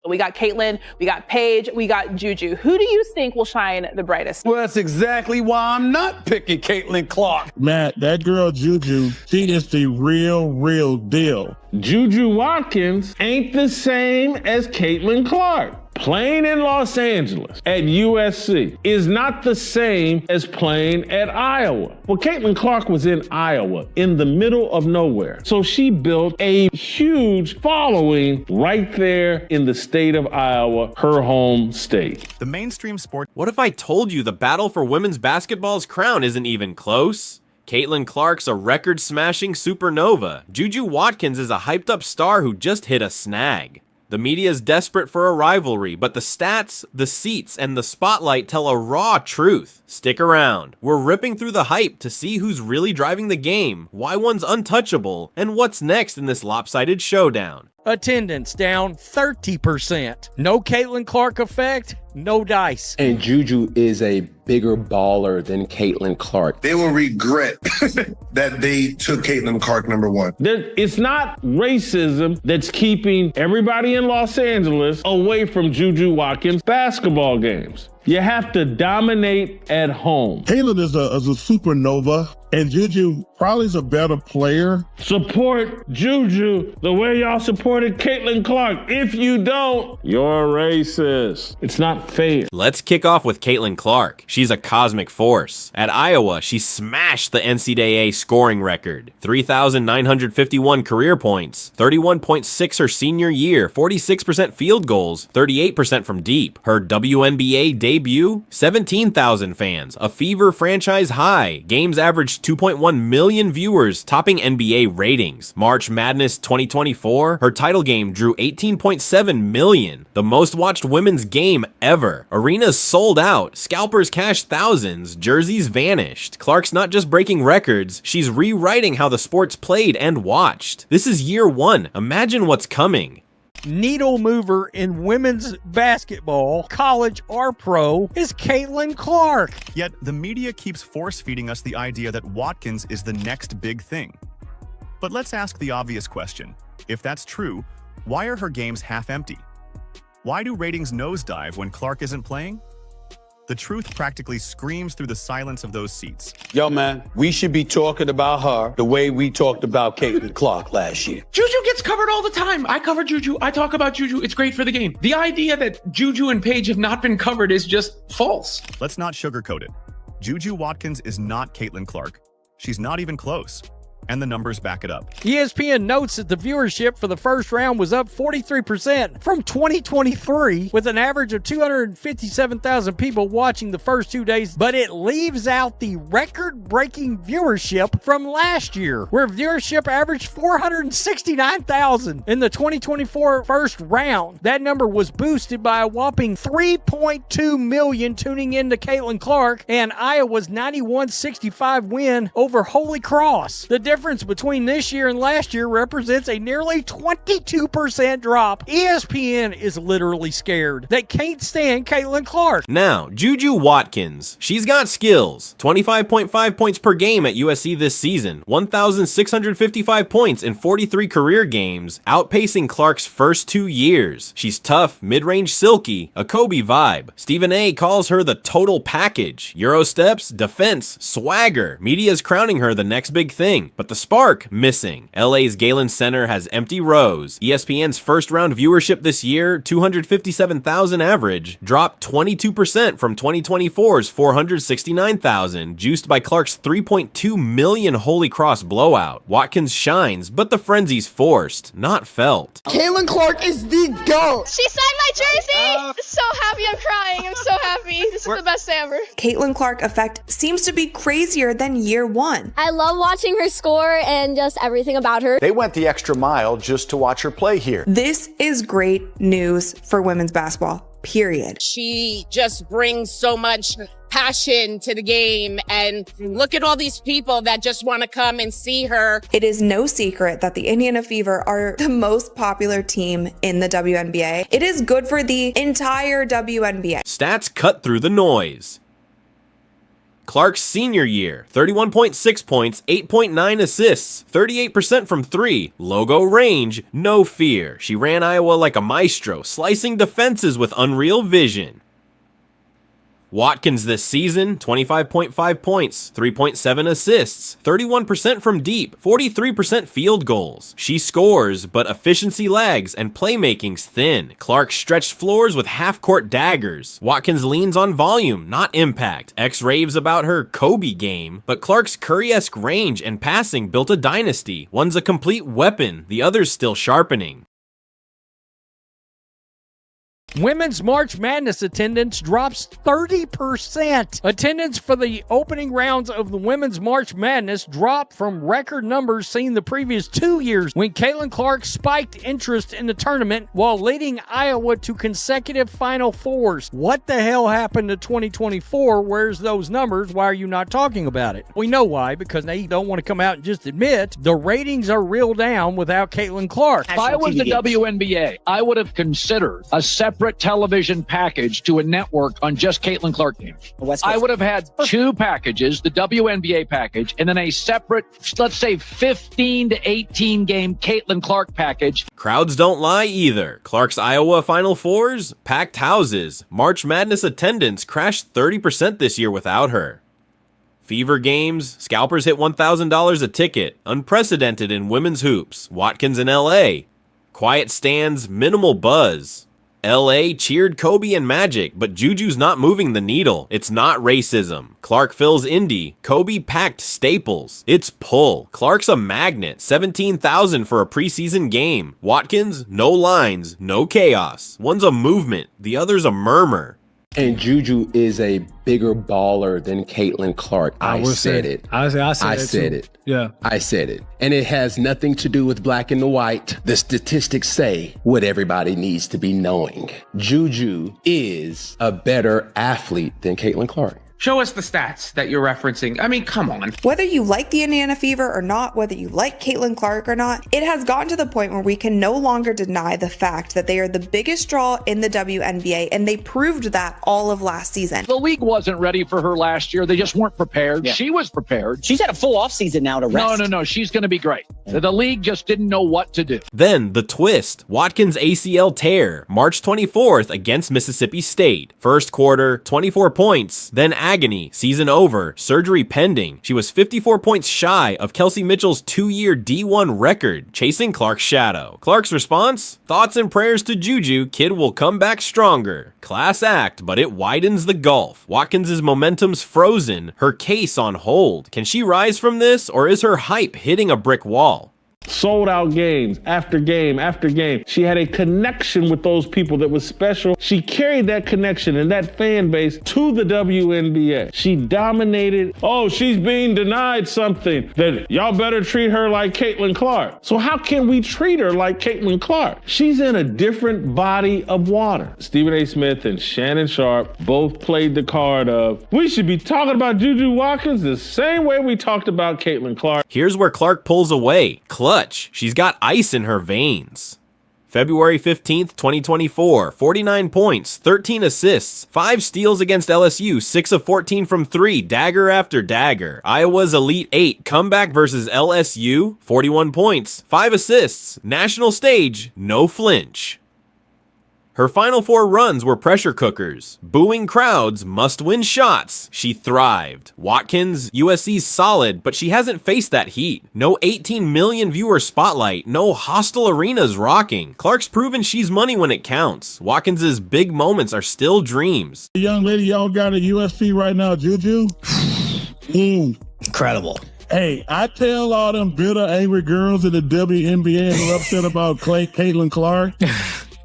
We got Caitlin, we got Paige, we got Juju. Who do you think will shine the brightest? Well, that's exactly why I'm not picking Caitlin Clark. Matt, that girl Juju, she is the real deal. Juju Watkins ain't the same as Caitlin Clark. Playing in Los Angeles at USC is not the same as playing at Iowa. Well, Caitlin Clark was in Iowa, in the middle of nowhere. So she built a huge following right there in the state of Iowa, her home state. The mainstream sport. What if I told you the battle for women's basketball's crown isn't even close? Caitlin Clark's a record-smashing supernova. Juju Watkins is a hyped-up star who just hit a snag. The media is desperate for a rivalry, but the stats, the seats, and the spotlight tell a raw truth. Stick around. We're ripping through the hype to see who's really driving the game, why one's untouchable, and what's next in this lopsided showdown. Attendance down 30%. No Caitlin Clark effect, no dice. And Juju is a bigger baller than Caitlin Clark. They will regret that they took Caitlin Clark #1. It's not racism that's keeping everybody in Los Angeles away from Juju Watkins basketball games. You have to dominate at home. Caitlin is a supernova, and Juju probably is a better player. Support Juju the way y'all supported Caitlin Clark. If you don't, you're racist. It's not fair. Let's kick off with Caitlin Clark. She's a cosmic force. At Iowa, she smashed the NCAA scoring record. 3,951 career points, 31.6 her senior year, 46% field goals, 38% from deep. Her WNBA debut, 17,000 fans, a Fever franchise high. Games averaged 2.1 million viewers, topping NBA ratings. March Madness 2024, her title game drew 18.7 million, the most watched women's game ever. Arenas sold out, scalpers cashed thousands, jerseys vanished. Clark's not just breaking records, she's rewriting how the sport's played and watched. This is year one. Imagine what's coming. Needle mover in women's basketball, college or pro, is Caitlin Clark. Yet the media keeps force-feeding us the idea that Watkins is the next big thing. But let's ask the obvious question. If that's true, why are her games half empty? Why do ratings nosedive when Clark isn't playing? The truth practically screams through the silence of those seats. Yo, man, we should be talking about her the way we talked about Caitlin Clark last year. Juju gets covered all the time. I cover Juju. I talk about Juju. It's great for the game. The idea that Juju and Paige have not been covered is just false. Let's not sugarcoat it. Juju Watkins is not Caitlin Clark. She's not even close. And the numbers back it up. ESPN notes that the viewership for the first round was up 43% from 2023, with an average of 257,000 people watching the first 2 days, but it leaves out the record-breaking viewership from last year, where viewership averaged 469,000 in the 2024 first round. That number was boosted by a whopping 3.2 million tuning in to Caitlin Clark and Iowa's 91-65 win over Holy Cross. The difference between this year and last year represents a nearly 22% drop. ESPN is literally scared. They can't stand Caitlin Clark. Now, Juju Watkins. She's got skills. 25.5 points per game at USC this season. 1,655 points in 43 career games, outpacing Clark's first 2 years. She's tough, mid-range silky, a Kobe vibe. Stephen A calls her the total package. Euro steps, defense, swagger. Media's crowning her the next big thing. But the spark, missing. LA's Galen Center has empty rows. ESPN's first round viewership this year, 257,000 average, dropped 22% from 2024's 469,000, juiced by Clark's 3.2 million Holy Cross blowout. Watkins shines, but the frenzy's forced, not felt. Caitlin Clark is the GOAT! She signed my jersey! So happy, I'm crying. I'm so happy. This is the best day ever. Caitlin Clark effect seems to be crazier than year one. I love watching her score and just everything about her. They went the extra mile just to watch her play here. This is great news for women's basketball, period. She just brings so much passion to the game, and look at all these people that just want to come and see her. It is no secret that the Indiana Fever are the most popular team in the WNBA. It is good for the entire WNBA. Stats cut through the noise. Clark's senior year, 31.6 points, 8.9 assists, 38% from 3, logo range, no fear. She ran Iowa like a maestro, slicing defenses with unreal vision. Watkins this season, 25.5 points, 3.7 assists, 31% from deep, 43% field goals. She scores, but efficiency lags and playmaking's thin. Clark stretched floors with half-court daggers. Watkins leans on volume, not impact. X raves about her Kobe game, but Clark's Curry-esque range and passing built a dynasty. One's a complete weapon, the other's still sharpening. Women's March Madness attendance drops 30%. Attendance for the opening rounds of the Women's March Madness dropped from record numbers seen the previous 2 years when Caitlin Clark spiked interest in the tournament while leading Iowa to consecutive Final Fours. What the hell happened to 2024? Where's those numbers? Why are you not talking about it? We know why, because they don't want to come out and just admit the ratings are real down without Caitlin Clark. If I was the WNBA, I would have considered a separate television package to a network on just Caitlin Clark games. I would have had 2 packages, the WNBA package, and then a separate, let's say 15 to 18 game Caitlin Clark package. Crowds don't lie either. Clark's Iowa Final Fours, packed houses. March Madness attendance crashed 30% this year without her. Fever games, scalpers hit $1,000 a ticket, unprecedented in women's hoops. Watkins in LA. Quiet stands, minimal buzz. LA cheered Kobe and Magic, but Juju's not moving the needle. It's not racism. Clark fills Indy. Kobe packed Staples. It's pull. Clark's a magnet. 17,000 for a preseason game. Watkins, no lines, no chaos. One's a movement, the other's a murmur. And Juju is a bigger baller than Caitlin Clark. I said it. I said it. Yeah. I said it. And it has nothing to do with black and the white. The statistics say what everybody needs to be knowing. Juju is a better athlete than Caitlin Clark. Show us the stats that you're referencing. I mean, come on. Whether you like the Indiana Fever or not, whether you like Caitlin Clark or not, it has gotten to the point where we can no longer deny the fact that they are the biggest draw in the WNBA, and they proved that all of last season. The league wasn't ready for her last year. They just weren't prepared. Yeah. She was prepared. She's had a full offseason now to rest. No. She's going to be great. The league just didn't know what to do. Then the twist. Watkins ACL tear, March 24th against Mississippi State. First quarter, 24 points, then agony, season over, surgery pending. She was 54 points shy of Kelsey Mitchell's 2-year D1 record, chasing Clark's shadow. Clark's response? Thoughts and prayers to Juju, kid will come back stronger. Class act, but it widens the gulf. Watkins' momentum's frozen, her case on hold. Can she rise from this, or is her hype hitting a brick wall? Sold out games after game after game. She had a connection with those people that was special. She carried that connection and that fan base to the WNBA. She dominated. Oh, she's being denied something. That y'all better treat her like Caitlin Clark. So how can we treat her like Caitlin Clark? She's in a different body of water. Stephen A. Smith and Shannon Sharp both played the card of, we should be talking about Juju Watkins the same way we talked about Caitlin Clark. Here's where Clark pulls away. Clutch. She's got ice in her veins. February 15th, 2024, 49 points, 13 assists, 5 steals against LSU, 6 of 14 from 3, dagger after dagger. Iowa's Elite 8 comeback versus LSU, 41 points, 5 assists, national stage, no flinch. Her Final Four runs were pressure cookers. Booing crowds, must-win shots. She thrived. Watkins, USC's solid, but she hasn't faced that heat. No 18 million viewer spotlight. No hostile arenas rocking. Clark's proven she's money when it counts. Watkins' big moments are still dreams. The young lady y'all got at USC right now, Juju. Incredible. Hey, I tell all them bitter, angry girls in the WNBA who are upset about Caitlin Clark.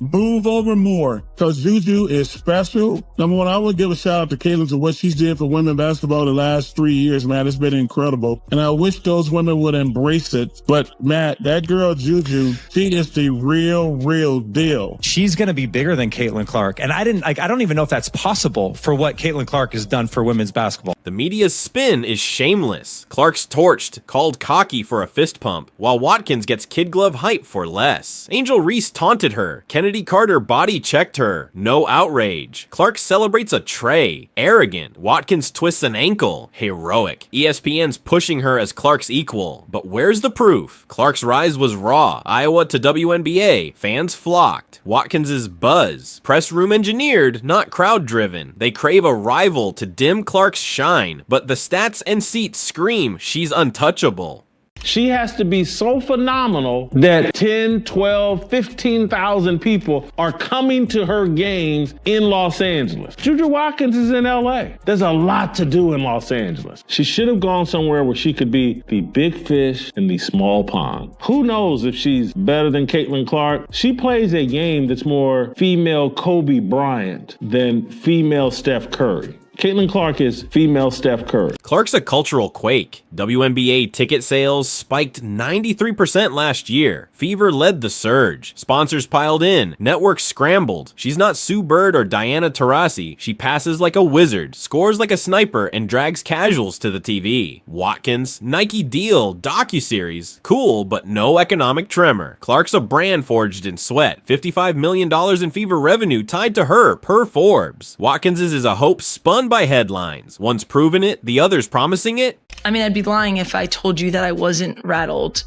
Move over more, because Juju is special. Number one, I would give a shout out to Caitlin to what she's did for women basketball the last 3 years, man. It's been incredible. And I wish those women would embrace it. But Matt, that girl Juju, she is the real deal. She's going to be bigger than Caitlin Clark. And I don't even know if that's possible for what Caitlin Clark has done for women's basketball. The media's spin is shameless. Clark's torched, called cocky for a fist pump, while Watkins gets kid glove hype for less. Angel Reese taunted her. Kennedy Kennedy Carter body checked her. No outrage. Clark celebrates a tray. Arrogant. Watkins twists an ankle. Heroic. ESPN's pushing her as Clark's equal. But where's the proof? Clark's rise was raw. Iowa to WNBA. Fans flocked. Watkins's buzz. Press room engineered, not crowd driven. They crave a rival to dim Clark's shine, but the stats and seats scream she's untouchable. She has to be so phenomenal that 10, 12, 15,000 people are coming to her games in Los Angeles. Juju Watkins is in LA. There's a lot to do in Los Angeles. She should have gone somewhere where she could be the big fish in the small pond. Who knows if she's better than Caitlin Clark? She plays a game that's more female Kobe Bryant than female Steph Curry. Caitlin Clark is female Steph Curry. Clark's a cultural quake. WNBA ticket sales spiked 93% last year. Fever led the surge. Sponsors piled in. Networks scrambled. She's not Sue Bird or Diana Taurasi. She passes like a wizard, scores like a sniper, and drags casuals to the TV. Watkins, Nike deal, docuseries. Cool, but no economic tremor. Clark's a brand forged in sweat. $55 million in Fever revenue tied to her, per Forbes. Watkins's is a hope spun by headlines. One's proven it, the other's promising it. I mean, I'd be lying if I told you that I wasn't rattled,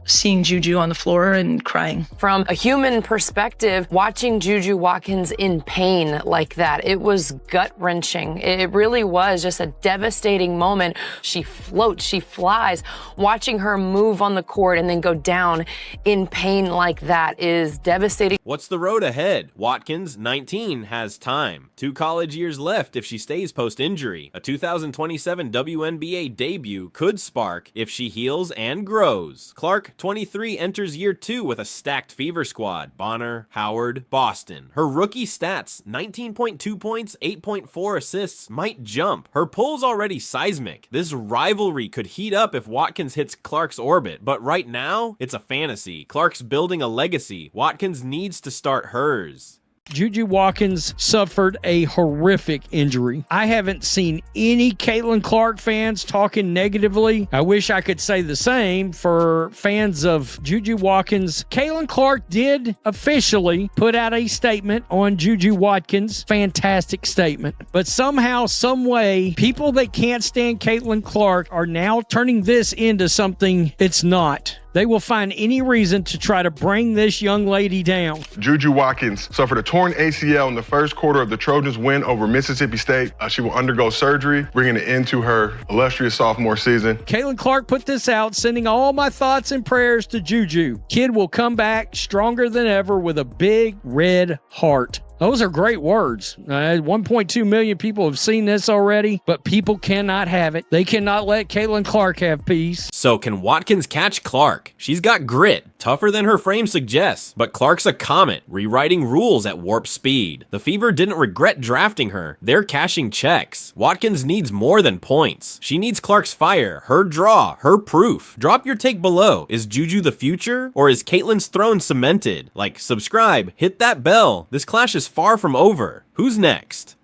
seeing Juju on the floor and crying. From a human perspective, watching Juju Watkins in pain like that, it was gut-wrenching. It really was just a devastating moment. She floats, she flies. Watching her move on the court and then go down in pain like that is devastating. What's the road ahead? Watkins, 19, has time. 2 college years left if she stays post-injury. A 2027 WNBA debut could spark if she heals and grows. Clark, 23, enters year 2 with a stacked Fever squad. Bonner, Howard, Boston. Her rookie stats, 19.2 points, 8.4 assists, might jump. Her pull's already seismic. This rivalry could heat up if Watkins hits Clark's orbit, but right now, it's a fantasy. Clark's building a legacy. Watkins needs to start hers. Juju Watkins suffered a horrific injury. I haven't seen any Caitlin Clark fans talking negatively. I wish I could say the same for fans of Juju Watkins. Caitlin Clark did officially put out a statement on Juju Watkins. Fantastic statement. But somehow, some way, people that can't stand Caitlin Clark are now turning this into something it's not. They will find any reason to try to bring this young lady down. Juju Watkins suffered a torn ACL in the first quarter of the Trojans' win over Mississippi State. She will undergo surgery, bringing an end to her illustrious sophomore season. Caitlin Clark put this out, sending all my thoughts and prayers to Juju. Kid will come back stronger than ever with a big red heart. Those are great words. 1.2 million people have seen this already, but people cannot have it. They cannot let Caitlin Clark have peace. So can Watkins catch Clark? She's got grit, tougher than her frame suggests, but Clark's a comet, rewriting rules at warp speed. The Fever didn't regret drafting her. They're cashing checks. Watkins needs more than points. She needs Clark's fire, her draw, her proof. Drop your take below. Is Juju the future, or is Caitlin's throne cemented? Like, subscribe, hit that bell. This clash is far from over. Who's next?